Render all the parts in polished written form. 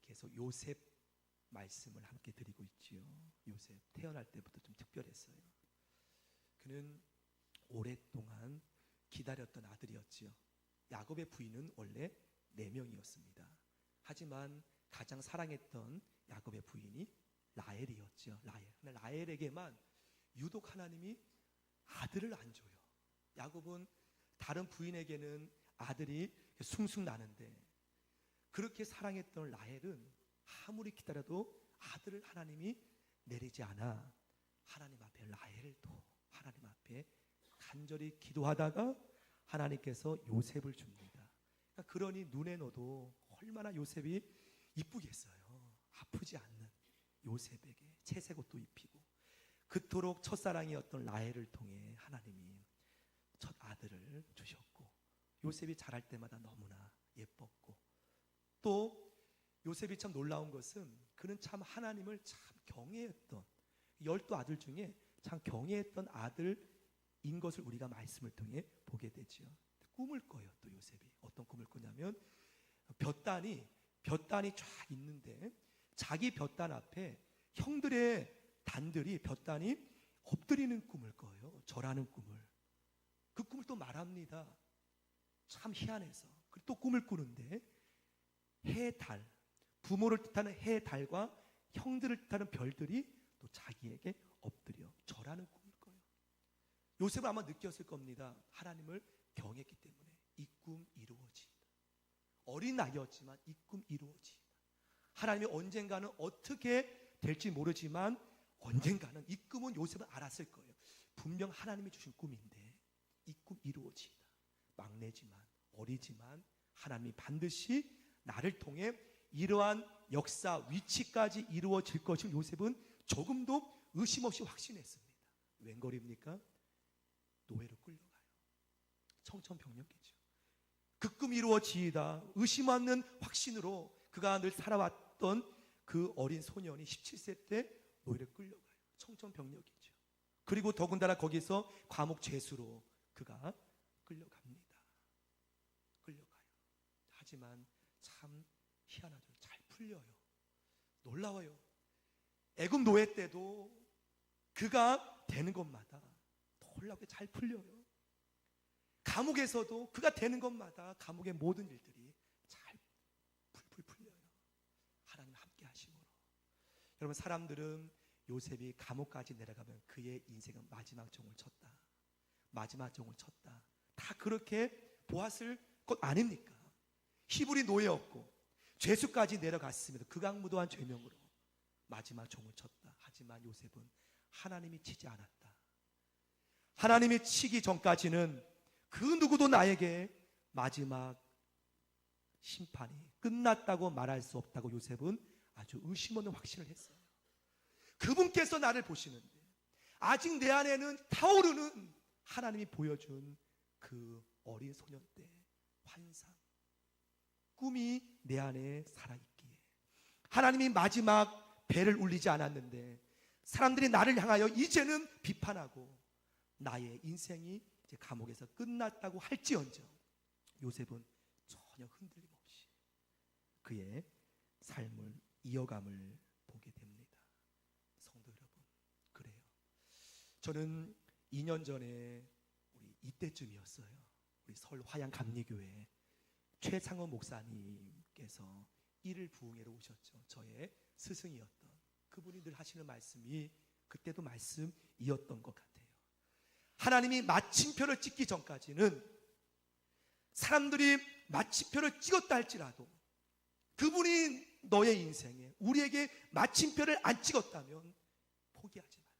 계속 요셉 말씀을 함께 드리고 있지요. 요셉 태어날 때부터 좀 특별했어요. 그는 오랫동안 기다렸던 아들이었지요. 야곱의 부인은 원래 4명이었습니다. 하지만 가장 사랑했던 야곱의 부인이 라헬이었죠. 라헬에게만 유독 하나님이 아들을 안 줘요. 야곱은 다른 부인에게는 아들이 숭숭 나는데 그렇게 사랑했던 라헬은 아무리 기다려도 아들을 하나님이 내리지 않아 하나님 앞에 라헬도 하나님 앞에 간절히 기도하다가 하나님께서 요셉을 줍니다. 그러니 눈에 넣어도 얼마나 요셉이 이쁘겠어요. 아프지 않는 요셉에게 채색 옷도 입히고 그토록 첫사랑이었던 라헬을 통해 하나님이 첫 아들을 주셨고 요셉이 자랄 때마다 너무나 예뻤고 또 요셉이 참 놀라운 것은 그는 참 하나님을 참 경외했던 12아들 중에 참 경외했던 아들인 것을 우리가 말씀을 통해 보게 되죠. 꿈을 꿔요. 또 요셉이 어떤 꿈을 꾸냐면 볕단이 쫙 있는데 자기 볕단 앞에 형들의 단들이 볕단이 엎드리는 꿈을 꿔요. 절하는 꿈을. 그 꿈을 또 말합니다. 참 희한해서. 그리고 또 꿈을 꾸는데 해, 달, 부모를 뜻하는 해, 달과 형들을 뜻하는 별들이 또 자기에게 엎드려 절하는 꿈을 꿔요. 요셉은 아마 느꼈을 겁니다. 하나님을 경했기 때문에 이 꿈 이루어지이다. 어린 나이였지만 이 꿈 이루어지이다. 하나님이 언젠가는 어떻게 될지 모르지만 언젠가는 이 꿈은 요셉은 알았을 거예요. 분명 하나님이 주신 꿈인데 이 꿈 이루어지이다. 막내지만 어리지만 하나님이 반드시 나를 통해 이러한 역사 위치까지 이루어질 것을 요셉은 조금도 의심 없이 확신했습니다. 웬걸입니까? 노예로 끌려가요. 청천벽력이죠. 그 꿈 이루어지이다. 의심 없는 확신으로 그가 늘 살아왔던 그 어린 소년이 17세 때 노예로 끌려가요. 청천벽력이죠. 그리고 더군다나 거기서 감옥 죄수로 그가 끌려갑니다. 끌려가요. 하지만 참 희한하죠. 잘 풀려요. 놀라워요. 애굽 노예 때도 그가 되는 것마다 놀랍게 잘 풀려요. 감옥에서도 그가 되는 것마다 감옥의 모든 일들이 잘 풀풀 풀려요. 하나님 함께 하심으로. 여러분 사람들은 요셉이 감옥까지 내려가면 그의 인생은 마지막 종을 쳤다. 마지막 종을 쳤다. 다 그렇게 보았을 것 아닙니까? 히브리 노예였고 죄수까지 내려갔습니다. 극악무도한 죄명으로 마지막 종을 쳤다. 하지만 요셉은 하나님이 치지 않았다. 하나님이 치기 전까지는 그 누구도 나에게 마지막 심판이 끝났다고 말할 수 없다고 요셉은 아주 의심 없는 확신을 했어요. 그분께서 나를 보시는데 아직 내 안에는 타오르는 하나님이 보여준 그 어린 소년 때 환상 꿈이 내 안에 살아있기에 하나님이 마지막 벨을 울리지 않았는데 사람들이 나를 향하여 이제는 비판하고 나의 인생이 이제 감옥에서 끝났다고 할지언정 요셉은 전혀 흔들림 없이 그의 삶을 이어감을 보게 됩니다. 성도 여러분, 그래요. 저는 2년 전에 우리 이때쯤이었어요. 우리 서울 화양 감리교회 최상호 목사님께서 이를 부흥회로 오셨죠. 저의 스승이었던 그분이 늘 하시는 말씀이 그때도 말씀이었던 것 같아요. 하나님이 마침표를 찍기 전까지는 사람들이 마침표를 찍었다 할지라도 그분이 너의 인생에 우리에게 마침표를 안 찍었다면 포기하지 말라고.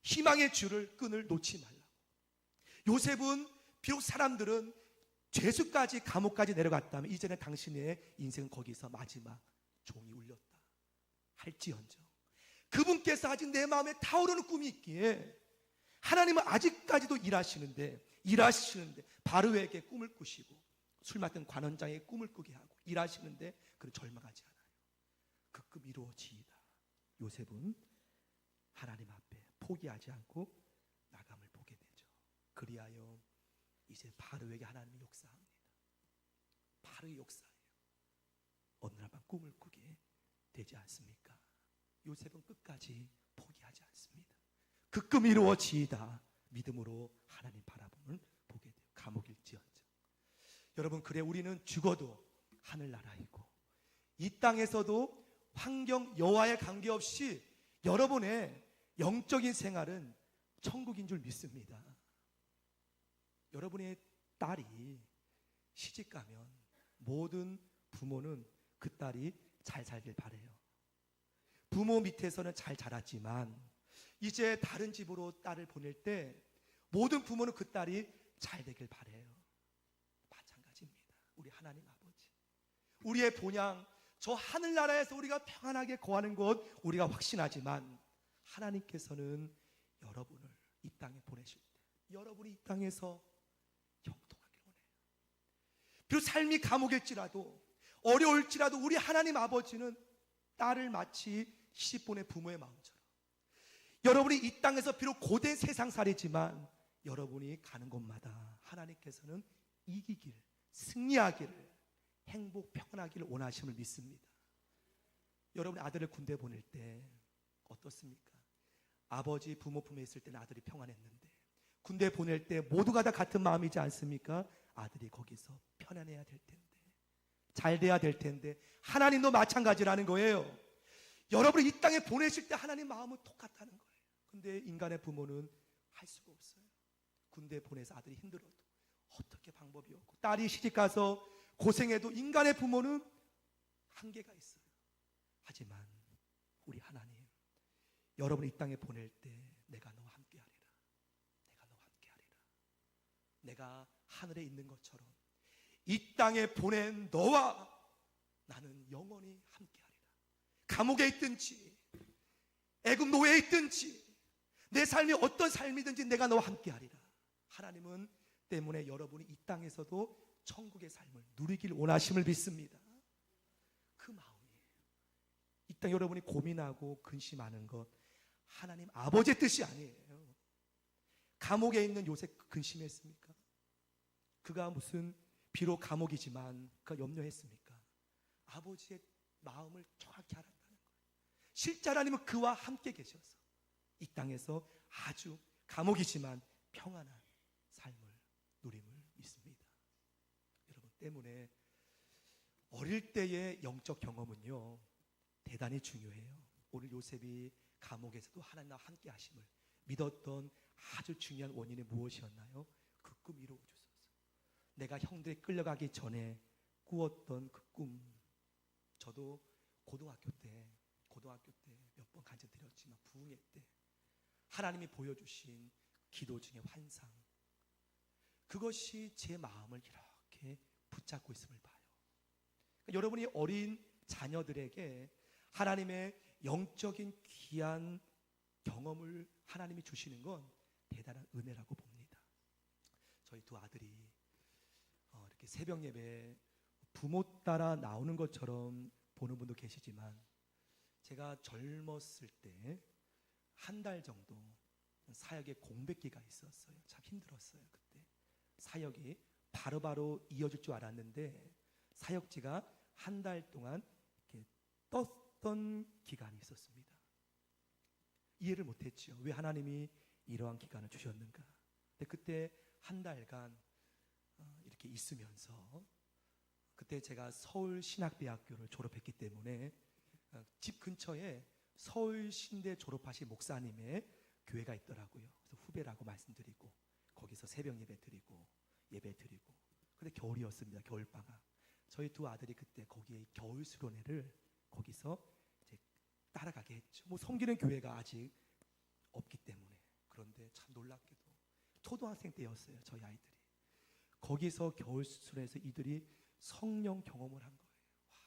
희망의 줄을 끈을 놓지 말라고. 요셉은 비록 사람들은 죄수까지 감옥까지 내려갔다면 이제는 당신의 인생은 거기서 마지막 종이 울렸다 할지언정 그분께서 아직 내 마음에 타오르는 꿈이 있기에 하나님은 아직까지도 일하시는데 바로에게 꿈을 꾸시고 술 맡은 관원장에게 꿈을 꾸게 하고 일하시는데 그는 절망하지 않아요. 그 꿈 이루어지이다. 요셉은 하나님 앞에 포기하지 않고 나감을 보게 되죠. 그리하여 이제 바로에게 하나님이 역사합니다. 바로의 역사예요. 어느 날 밤 꿈을 꾸게 되지 않습니까? 요셉은 끝까지 포기하지 않습니다. 그 꿈이 이루어지이다 믿음으로 하나님 바라봄을 보게 돼요. 감옥일지언정. 여러분, 그래 우리는 죽어도 하늘나라이고 이 땅에서도 환경 여호와에 관계없이 여러분의 영적인 생활은 천국인 줄 믿습니다. 여러분의 딸이 시집가면 모든 부모는 그 딸이 잘 살길 바라요. 부모 밑에서는 잘 자랐지만 이제 다른 집으로 딸을 보낼 때 모든 부모는 그 딸이 잘 되길 바라요. 마찬가지입니다. 우리 하나님 아버지, 우리의 본향 저 하늘나라에서 우리가 평안하게 거하는 것 우리가 확신하지만 하나님께서는 여러분을 이 땅에 보내실 때 여러분이 이 땅에서 형통하길 원해요. 비록 삶이 감옥일지라도 어려울지라도 우리 하나님 아버지는 딸을 마치 시집보낸 부모의 마음처럼 여러분이 이 땅에서 비록 고된 세상살이지만 여러분이 가는 곳마다 하나님께서는 이기길, 승리하기를, 행복, 평안하기를 원하심을 믿습니다. 여러분의 아들을 군대 보낼 때 어떻습니까? 아버지 부모 품에 있을 때는 아들이 평안했는데 군대 보낼 때 모두가 다 같은 마음이지 않습니까? 아들이 거기서 편안해야 될 텐데, 잘 돼야 될 텐데 하나님도 마찬가지라는 거예요. 여러분을 이 땅에 보내실 때 하나님 마음은 똑같다는 거예요. 근데 인간의 부모는 할 수가 없어요. 군대 보내서 아들이 힘들어도 어떻게 방법이 없고 딸이 시집가서 고생해도 인간의 부모는 한계가 있어요. 하지만 우리 하나님, 여러분을 이 땅에 보낼 때 내가 너와 함께하리라, 내가 너와 함께하리라, 내가 하늘에 있는 것처럼 이 땅에 보낸 너와 나는 영원히 함께하리라. 감옥에 있든지 애굽 노예에 있든지 내 삶이 어떤 삶이든지 내가 너와 함께하리라. 하나님은 때문에 여러분이 이 땅에서도 천국의 삶을 누리길 원하심을 믿습니다. 그 마음이에요. 이 땅 여러분이 고민하고 근심하는 것 하나님 아버지의 뜻이 아니에요. 감옥에 있는 요셉 근심했습니까? 그가 무슨 비록 감옥이지만 그가 염려했습니까? 아버지의 마음을 정확히 알았다는 거예요. 실제 하나님은 그와 함께 계셔서 이 땅에서 아주 감옥이지만 평안한 삶을 누림을 믿습니다. 여러분 때문에 어릴 때의 영적 경험은요 대단히 중요해요. 오늘 요셉이 감옥에서도 하나님과 함께 하심을 믿었던 아주 중요한 원인이 무엇이었나요? 그 꿈 이루어주소서. 내가 형들에 끌려가기 전에 꾸었던 그 꿈. 저도 고등학교 때 몇 번 간증드렸지만 부흥회 때 하나님이 보여주신 기도 중에 환상, 그것이 제 마음을 이렇게 붙잡고 있음을 봐요. 그러니까 여러분이 어린 자녀들에게 하나님의 영적인 귀한 경험을 하나님이 주시는 건 대단한 은혜라고 봅니다. 저희 두 아들이 이렇게 새벽 예배 부모 따라 나오는 것처럼 보는 분도 계시지만 제가 젊었을 때 한 달 정도 사역에 공백기가 있었어요. 참 힘들었어요. 그때 사역이 바로바로 이어질 줄 알았는데 사역지가 한 달 동안 이렇게 떴던 기간이 있었습니다. 이해를 못했죠. 왜 하나님이 이러한 기간을 주셨는가. 근데 그때 한 달간 이렇게 있으면서 그때 제가 서울신학대학교를 졸업했기 때문에 집 근처에 서울신대 졸업하신 목사님의 교회가 있더라고요. 그래서 후배라고 말씀드리고 거기서 새벽 예배 드리고 근데 겨울이었습니다. 겨울방학. 저희 두 아들이 그때 거기에 겨울 수련회를 거기서 이제 따라가게 했죠. 뭐 섬기는 교회가 아직 없기 때문에. 그런데 참 놀랍게도 초등학생 때였어요. 저희 아이들이 거기서 겨울 수련회에서 이들이 성령 경험을 한 거예요. 와,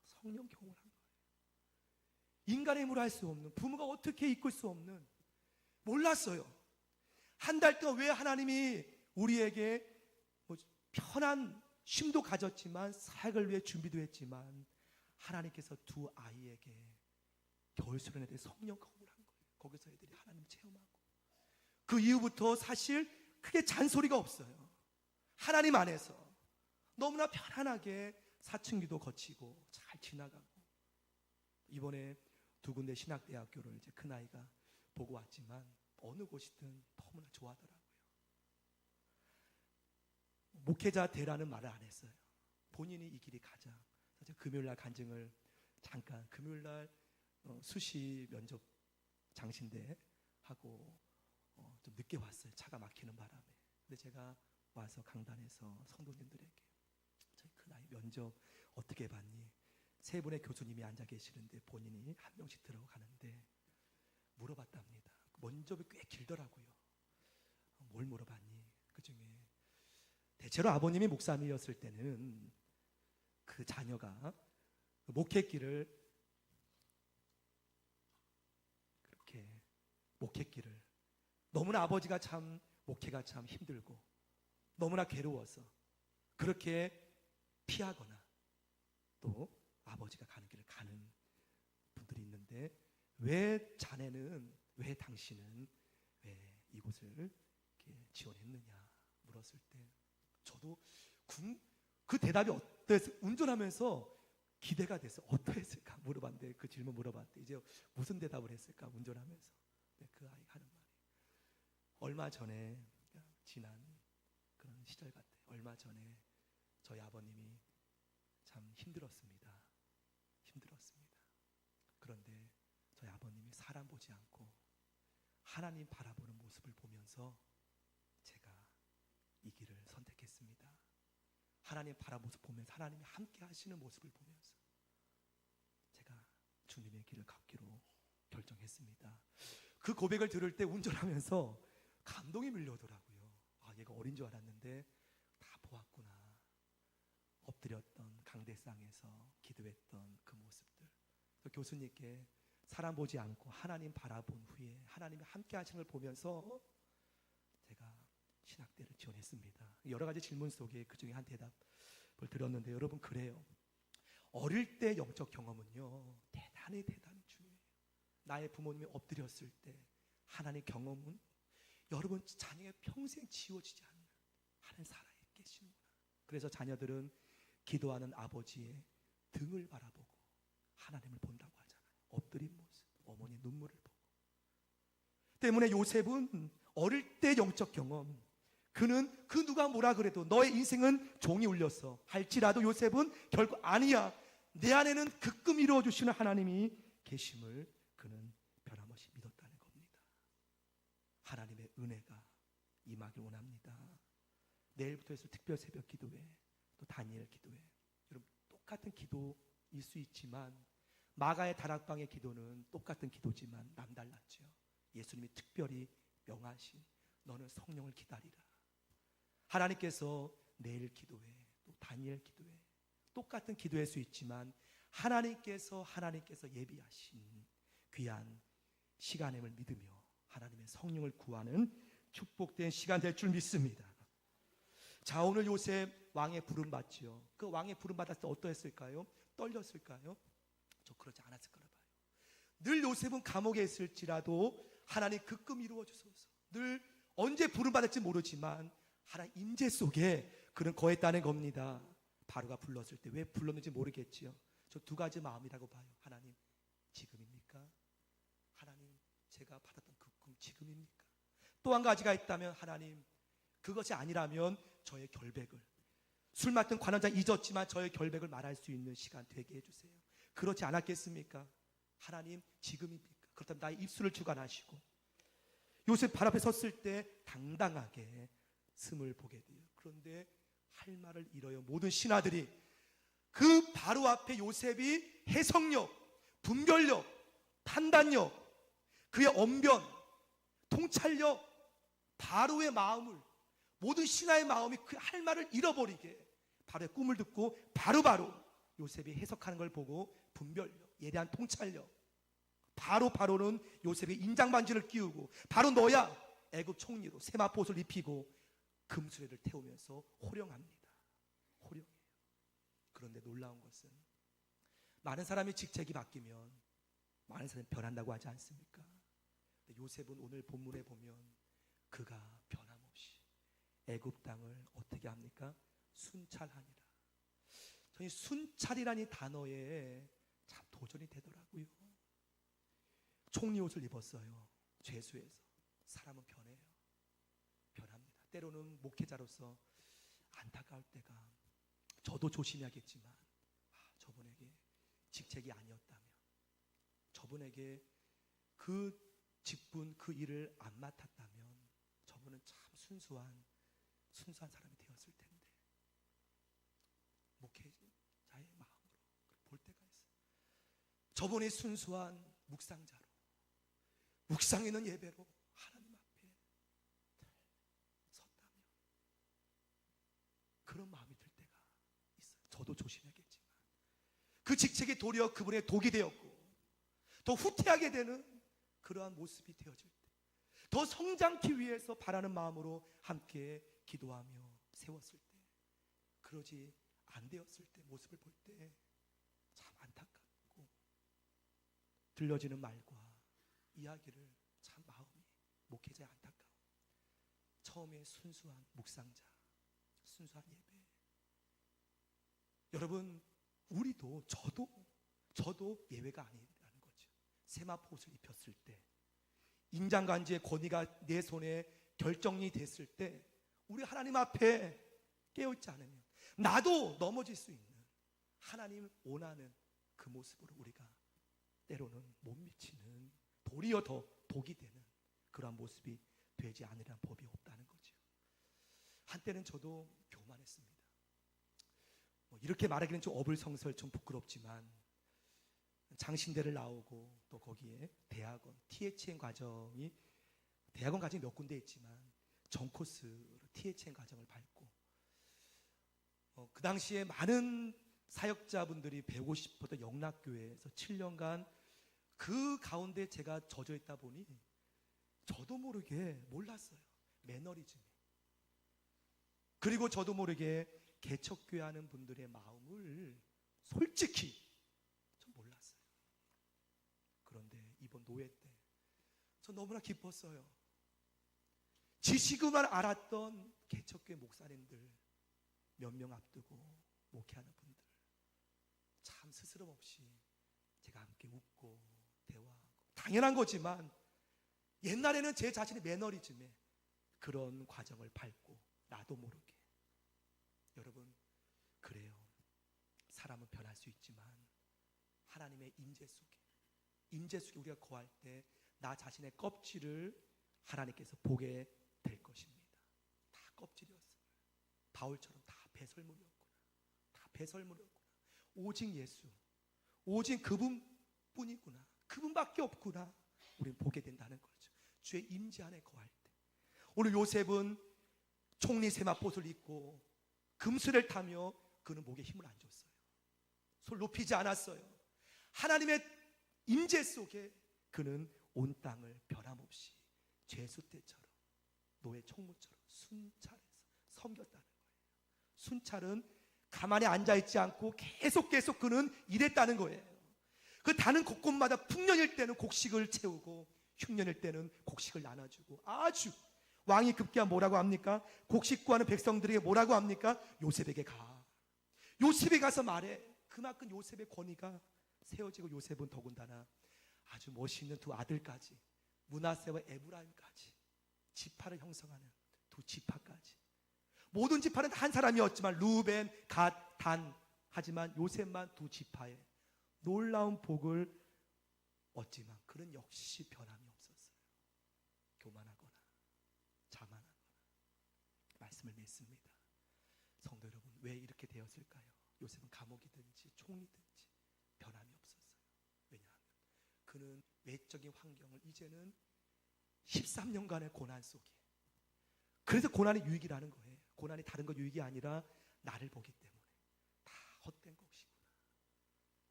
성령 경험을 한 거예요. 인간의 힘으로 할 수 없는, 부모가 어떻게 이끌 수 없는, 몰랐어요. 한 달 동안 왜 하나님이 우리에게 편한 쉼도 가졌지만 사역을 위해 준비도 했지만 하나님께서 두 아이에게 겨울 수련회 때 성령 경험을 한 거예요. 거기서 애들이 하나님 체험하고 그 이후부터 사실 크게 잔소리가 없어요. 하나님 안에서 너무나 편안하게 사춘기도 거치고 잘 지나가고 이번에 두 군데 신학대학교를 이제 큰아이가 보고 왔지만 어느 곳이든 너무나 좋아하더라고요. 목회자 되라는 말을 안 했어요. 본인이 이 길이 가자. 그래서 금요일날 간증을 잠깐 금요일날 수시 면접 장신대 하고 좀 늦게 왔어요. 차가 막히는 바람에. 근데 제가 와서 강단에서 성도님들에게 저희 큰아이 면접 어떻게 봤니? 세 분의 교수님이 앉아 계시는데 본인이 한 명씩 들어가는데 물어봤답니다. 면접이 꽤 길더라고요. 뭘 물어봤니? 그 중에 대체로 아버님이 목사님이었을 때는 그 자녀가 목회길을 그렇게 목회길을 너무나 아버지가 참 목회가 참 힘들고 너무나 괴로워서 그렇게 피하거나 또 아버지가 가는 길을 가는 분들이 있는데 왜 자네는 왜 당신은 왜 이곳을 이렇게 지원했느냐 물었을 때 저도 그 대답이 어땠어요? 운전하면서 기대가 돼서 어떠했을까 물어봤는데 그 질문 물어봤는데 이제 무슨 대답을 했을까 운전하면서 그 아이가 하는 말이 얼마 전에 지난 그런 시절 같아요. 얼마 전에 저희 아버님이 참 힘들었습니다. 그런데 저희 아버님이 사람 보지 않고 하나님 바라보는 모습을 보면서 제가 이 길을 선택했습니다. 하나님 바라보는 모습 보면서 하나님이 함께 하시는 모습을 보면서 제가 주님의 길을 걷기로 결정했습니다. 그 고백을 들을 때 운전하면서 감동이 밀려오더라고요. 얘가 어린 줄 알았는데 다 보았구나. 엎드렸던 강대상에서 기도했던 그 모습들. 교수님께 사람 보지 않고 하나님 바라본 후에 하나님이 함께 하시는 걸 보면서 제가 신학대를 지원했습니다. 여러 가지 질문 속에 그 중에 한 대답을 드렸는데 여러분 그래요. 어릴 때 영적 경험은요 대단히 중요해요. 나의 부모님이 엎드렸을 때 하나님의 경험은 여러분 자녀의 평생 지워지지 않는 하나님 살아계시는구나. 그래서 자녀들은 기도하는 아버지의 등을 바라보고 하나님을 본다고 하잖아요. 엎드린 모습, 어머니의 눈물을 보고. 때문에 요셉은 어릴 때 영적 경험, 그는 그 누가 뭐라 그래도 너의 인생은 종이 울렸어 할지라도 요셉은 결국 아니야. 내 안에는 극금 이루어주시는 하나님이 계심을 그는 변함없이 믿었다는 겁니다. 하나님의 은혜가 임하길 원합니다. 내일부터 해서 특별 새벽 기도회 또 다니엘 기도회 여러분 똑같은 기도일 수 있지만 마가의 다락방의 기도는 똑같은 기도지만 남달랐죠. 예수님이 특별히 명하신 너는 성령을 기다리라. 하나님께서 내일 기도회 또 다니엘 기도회 똑같은 기도할 수 있지만 하나님께서 예비하신 귀한 시간임을 믿으며 하나님의 성령을 구하는 축복된 시간 될 줄 믿습니다. 자, 오늘 요셉 왕의 부름 받지요. 그 왕의 부름 받았을 때 어떠했을까요? 떨렸을까요? 저 그러지 않았을 거라 봐요. 늘 요셉은 감옥에 있을지라도 하나님 극금 이루어 주소서. 늘 언제 부름 받을지 모르지만 하나님 임재 속에 그는 거했다는 겁니다. 바로가 불렀을 때 왜 불렀는지 모르겠지요. 저 두 가지 마음이라고 봐요. 하나님 지금입니까? 하나님 제가 받았던 극금 지금입니까? 또 한 가지가 있다면 하나님 그것이 아니라면 저의 결백을 술 맡은 관원장 잊었지만 저의 결백을 말할 수 있는 시간 되게 해주세요. 그렇지 않았겠습니까? 하나님 지금입니까? 그렇다면 나의 입술을 주관하시고 요셉 발 앞에 섰을 때 당당하게 승을 보게 돼요. 그런데 할 말을 잃어요. 모든 신하들이 그 바로 앞에 요셉이 해석력, 분별력, 판단력, 그의 언변, 통찰력, 바로의 마음을 모든 신하의 마음이 그 할 말을 잃어버리게 바로의 꿈을 듣고 바로 요셉이 해석하는 걸 보고 분별력, 예리한 통찰력 바로는 요셉이 인장반지를 끼우고 바로 너야 애굽 총리로 세마포옷을 입히고 금수레를 태우면서 호령합니다. 호령해요. 그런데 놀라운 것은 많은 사람이 직책이 바뀌면 많은 사람이 변한다고 하지 않습니까? 요셉은 오늘 본문에 보면 그가 변함없이 애굽 땅을 어떻게 합니까? 순찰하니라. 저는 순찰이라는 단어에 참 도전이 되더라고요. 총리 옷을 입었어요. 죄수에서. 사람은 변해요. 변합니다. 때로는 목회자로서 안타까울 때가, 저도 조심해야겠지만 저분에게 직책이 아니었다면, 저분에게 그 직분, 그 일을 안 맡았다면 저분은 참 순수한 사람이 되었을 텐데, 목회자의 마음으로 볼 때가 있어요. 저분이 순수한 묵상자로, 묵상이는 예배로 하나님 앞에 섰다면 그런 마음이 들 때가 있어요. 저도 조심해야겠지만 그 직책이 도리어 그분의 독이 되었고, 더 후퇴하게 되는 그러한 모습이 되어질 때, 더 성장기 위해서 바라는 마음으로 함께 기도하며 세웠을 때, 그러지 안 되었을 때 모습을 볼 때 참 안타깝고, 들려지는 말과 이야기를 참 마음이, 목회자의 안타까움. 처음에 순수한 묵상자, 순수한 예배. 여러분, 우리도, 저도 예외가 아니라는 거죠. 세마포 옷을 입혔을 때, 인장간지의 권위가 내 손에 결정이 됐을 때, 우리 하나님 앞에 깨어있지 않으면 나도 넘어질 수 있는, 하나님 원하는 그 모습으로 우리가 때로는 못 미치는, 도리어 더 독이 되는 그러한 모습이 되지 않으려는 법이 없다는 거죠. 한때는 저도 교만했습니다. 이렇게 말하기는 좀 어불성설, 좀 부끄럽지만, 장신대를 나오고 또 거기에 대학원, THN 과정이, 대학원 과정이 몇 군데 있지만 전코스로 THN 과정을 밟고, 그 당시에 많은 사역자분들이 배우고 싶었던 영락교회에서 7년간 그 가운데 제가 젖어 있다 보니 저도 모르게 몰랐어요. 매너리즘이. 그리고 저도 모르게 개척교회 하는 분들의 마음을 솔직히 좀 몰랐어요. 그런데 이번 노회 때 저 너무나 기뻤어요. 지식으로만 알았던 개척교회 목사님들 몇 명 앞두고 목회하는 분들, 참 스스럼 없이 제가 함께 웃고 대화하고, 당연한 거지만 옛날에는 제 자신의 매너리즘에 그런 과정을 밟고 나도 모르게. 여러분, 그래요. 사람은 변할 수 있지만 하나님의 임재 속에 우리가 거할 때 나 자신의 껍질을 하나님께서 보게 될 것입니다. 다 껍질이었어요. 바울처럼 다 배설물이었구나. 다 배설물이었구나. 오직 예수, 오직 그분뿐이구나. 그분밖에 없구나. 우리는 보게 된다는 거죠. 주의 임재 안에 거할 때. 오늘 요셉은 총리 세마포옷을 입고 금수를 타며, 그는 목에 힘을 안 줬어요. 손을 높이지 않았어요. 하나님의 임재 속에 그는 온 땅을 변함없이 죄수 때처럼, 노예 총무처럼 순찰해서 섬겼다는 거예요. 순찰은 가만히 앉아있지 않고 계속 그는 일했다는 거예요. 그 다는 곳곳마다 풍년일 때는 곡식을 채우고 흉년일 때는 곡식을 나눠주고, 아주 왕이 급기야 뭐라고 합니까? 곡식 구하는 백성들에게 뭐라고 합니까? 요셉에게 가. 요셉에 가서 말해. 그만큼 요셉의 권위가 세워지고, 요셉은 더군다나 아주 멋있는 두 아들까지, 므낫세와 에브라임까지, 지파를 형성하는 두 지파까지, 모든 지파는 한 사람이었지만 루벤, 갓, 단, 하지만 요셉만 두 지파에 놀라운 복을 얻지만 그는 역시 변함이 없었어요. 교만하거나 자만하거나. 말씀을 맺습니다. 성도 여러분, 왜 이렇게 되었을까요? 요셉은 감옥이든지 총리든지 변함이 없었어요. 왜냐하면 그는 외적인 환경을, 이제는 13년간의 고난 속에, 그래서 고난이 유익이라는 거예요. 고난이 다른 거 유익이 아니라 나를 보기 때문에 다 헛된 것이구나.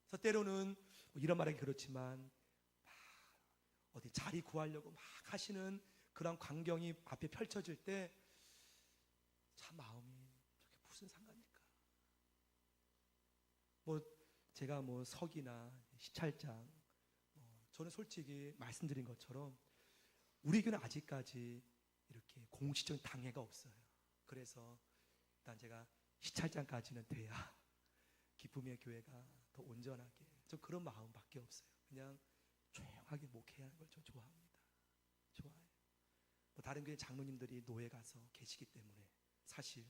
그래서 때로는 이런 말하기 그렇지만, 막 어디 자리 구하려고 막 하시는 그런 광경이 앞에 펼쳐질 때 참 마음이 저게 무슨 상관일까? 제가 석이나 시찰장, 저는 솔직히 말씀드린 것처럼 우리 교회는 아직까지 이렇게 공식적인 당회가 없어요. 그래서 일단 제가 시찰장까지는 돼야 기쁨의 교회가 더 온전하게, 저 그런 마음밖에 없어요. 그냥 조용하게 목회하는 걸 저 좋아합니다. 좋아해요. 뭐 다른 교회 장로님들이 노예 가서 계시기 때문에 사실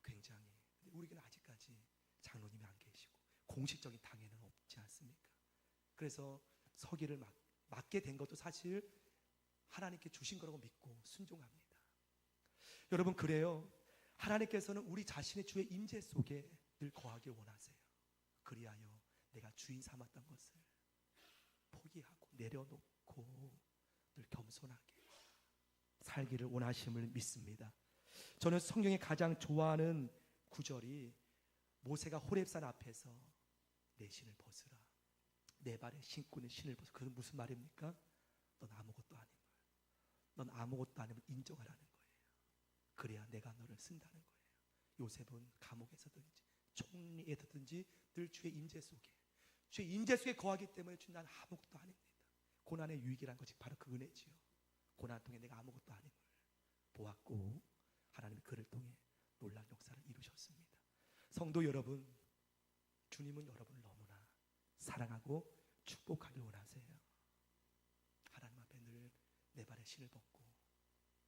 굉장히, 근데 우리 교회는 아직까지 장로님이 안 계시고 공식적인 당회는 없지 않습니까? 그래서 서기를 맡게 된 것도 사실 하나님께 주신 거라고 믿고 순종합니다. 여러분, 그래요. 하나님께서는 우리 자신의 주의 임재 속에 늘 거하길 원하세요. 그리하여 내가 주인 삼았던 것을 포기하고 내려놓고 늘 겸손하게 살기를 원하심을 믿습니다. 저는 성경에 가장 좋아하는 구절이 모세가 호렙산 앞에서 내 신을 벗으라, 내 발에 신고 있는 신을 벗으라. 그건 무슨 말입니까? 넌 아무것도 아닌 거예요. 넌 아무것도 아님을 인정하라는 거예요. 그래야 내가 너를 쓴다는 거예요. 요셉은 감옥에서든지 총리에서든지 늘 주의 임재 속에, 주의 임재 속에 거하기 때문에 주님, 난 아무것도 아닙니다. 고난의 유익이란 것이 바로 그 은혜지요. 고난을 통해 내가 아무것도 아님을 보았고 하나님이 그를 통해 놀라운 역사를 이루셨습니다. 성도 여러분, 주님은 여러분을 너무나 사랑하고 축복하길 원하세요. 하나님 앞에 늘 내 발에 신을 벗고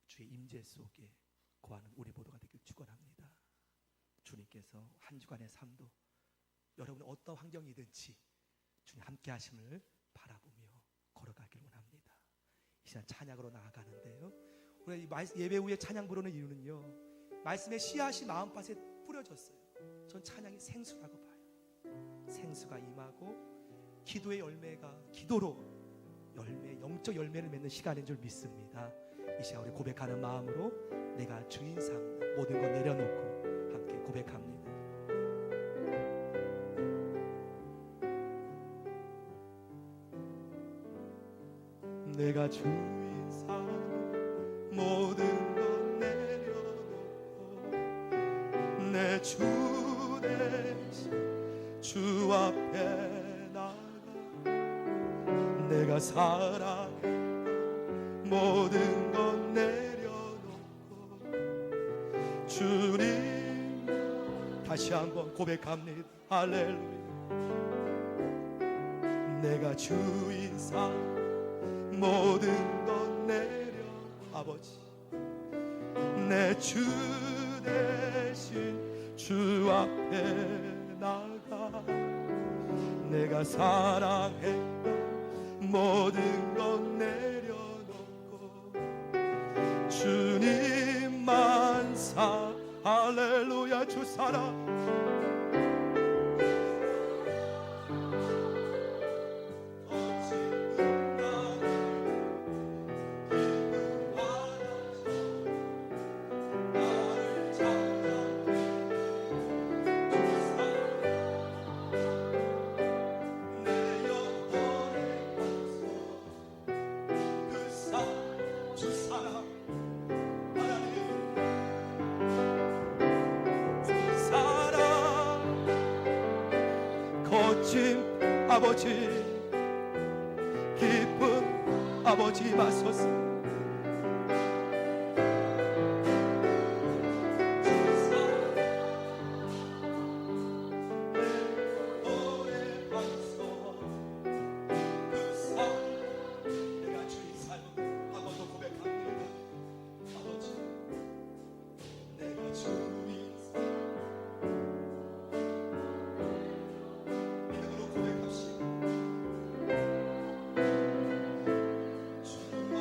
주의 임재 속에 거하는 우리 모두가 되길 축원합니다. 주님께서 한 주간의 삶도 여러분의 어떤 환경이든지 주님 함께 하심을 바라보며 걸어가길 원합니다. 이 시간 찬양으로 나아가는데요, 우리 예배 후에 찬양 부르는 이유는요, 말씀의 씨앗이 마음밭에 뿌려졌어요. 전 찬양이 생수라고 봐요. 생수가 임하고 기도의 열매가 기도로 영적 열매를 맺는 시간인 줄 믿습니다. 이 시간 우리 고백하는 마음으로 내가 주인 삼는 모든 걸 내려놓고 함께 고백합니다. 내가 주인 삼는 모든 것 내려놓고 내 주 대신 주 앞에 내가 사랑해 모든 것 내려놓고 주님, 다시 한번 고백합니다. 할렐루야. 내가 주인 삼 모든 것 내려, 아버지 내 주 대신 주 앞에 나가 내가 사랑해 모든 것 내려놓고 주님만 할렐루야. 주 사랑 아버지, 기쁜 아버지 마소서. 내가 주인 삶은 한 번 더 고백합니다. 아버지, 내가 주인 삶 믿음으로 고백합시다. 주만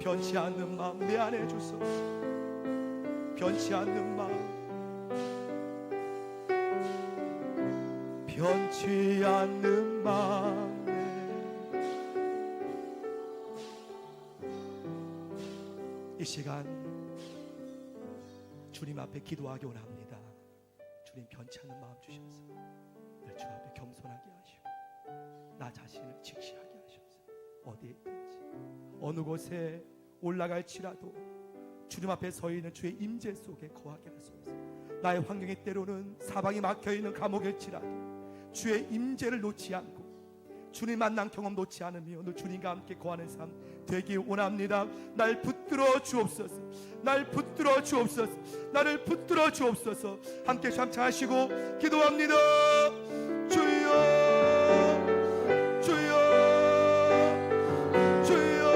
변치 않는 마음 내 안에 주소서. 변치 않는 마음, 변치 않는 마음. 이 시간 주님 앞에 기도하기 원합니다. 주님 변치 않는 마음 주셔서 늘 주 앞에 겸손하게 하시고 나 자신을 직시하게 하셔서 어디에 있든지 어느 곳에 올라갈지라도 주님 앞에 서 있는 주의 임재 속에 거하게 하소서. 나의 환경이 때로는 사방이 막혀있는 감옥일지라도 주의 임재를 놓지 않고 주님 만난 경험 놓지 않으며 늘 주님과 함께 거하는 삶 되기 원합니다. 날 붙들어 주옵소서. 날 붙들어 주옵소서. 나를 붙들어 주옵소서. 함께 참차하시고 기도합니다. 주여 주여 주여.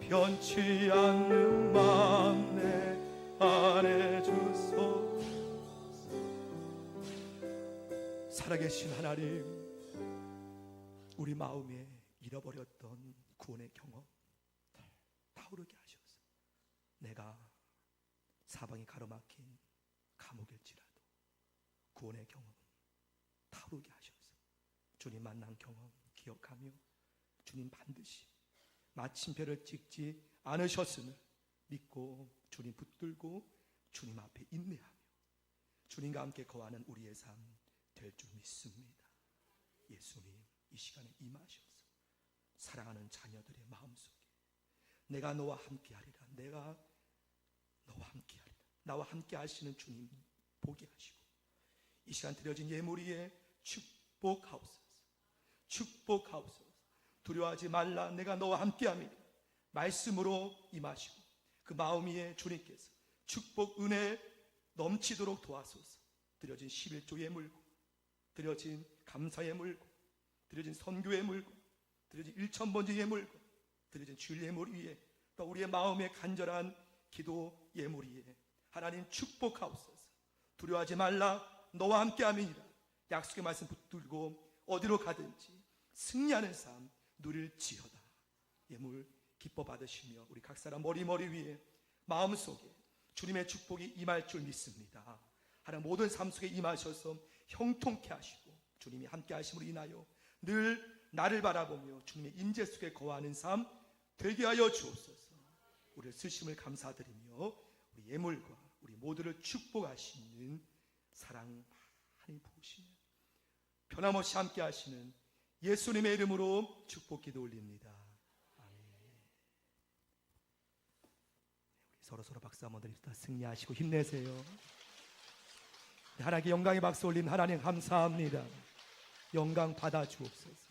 변치 않는 마음 내 안에 주소서. 살아계신 하나님, 우리 마음에 잃어버렸던 구원의 경험 타오르게 하셔서 내가 사방이 가로막힌 감옥일지라도 구원의 경험 타오르게 하셔서 주님 만난 경험 기억하며 주님 반드시 마침표를 찍지 않으셨음을 믿고 주님 붙들고 주님 앞에 인내하며 주님과 함께 거하는 우리의 삶 될 줄 믿습니다. 예수님, 이 시간에 임하셔서 사랑하는 자녀들의 마음속에 내가 너와 함께하리라, 내가 너와 함께하리라, 나와 함께 하시는 주님 보게 하시고 이 시간 드려진 예물 위에 축복하옵소서. 축복하옵소서. 두려워하지 말라, 내가 너와 함께함이라 말씀으로 임하시고 그 마음 위에 주님께서 축복 은혜 넘치도록 도와소서. 드려진 11조 예물고 드려진 감사 예물고 드려진 선교 예물고 드려진 1,000번째 예물고 드려진 주일 예물 위에 또 우리의 마음의 간절한 기도 예물 위에 하나님 축복하옵소서. 두려워하지 말라, 너와 함께함이니라 약속의 말씀 붙들고 어디로 가든지 승리하는 삶 누릴지어다. 예물 기뻐 받으시며 우리 각 사람 머리 위에 마음속에 주님의 축복이 임할 줄 믿습니다. 하나님 모든 삶 속에 임하셔서 형통케 하시고 주님이 함께 하심으로 인하여 늘 나를 바라보며 주님의 임재 속에 거하는 삶 되게 하여 주옵소서. 우리를 쓰심을 감사드리며 우리 예물과 우리 모두를 축복하시는 사랑 많이 부으시며 변함없이 함께 하시는 예수님의 이름으로 축복 기도 올립니다. 아멘. 우리 서로 박수 한번 드립시다. 승리하시고 힘내세요. 하나님께 영광의 박수 올린 하나님 감사합니다. 영광 받아 주옵소서.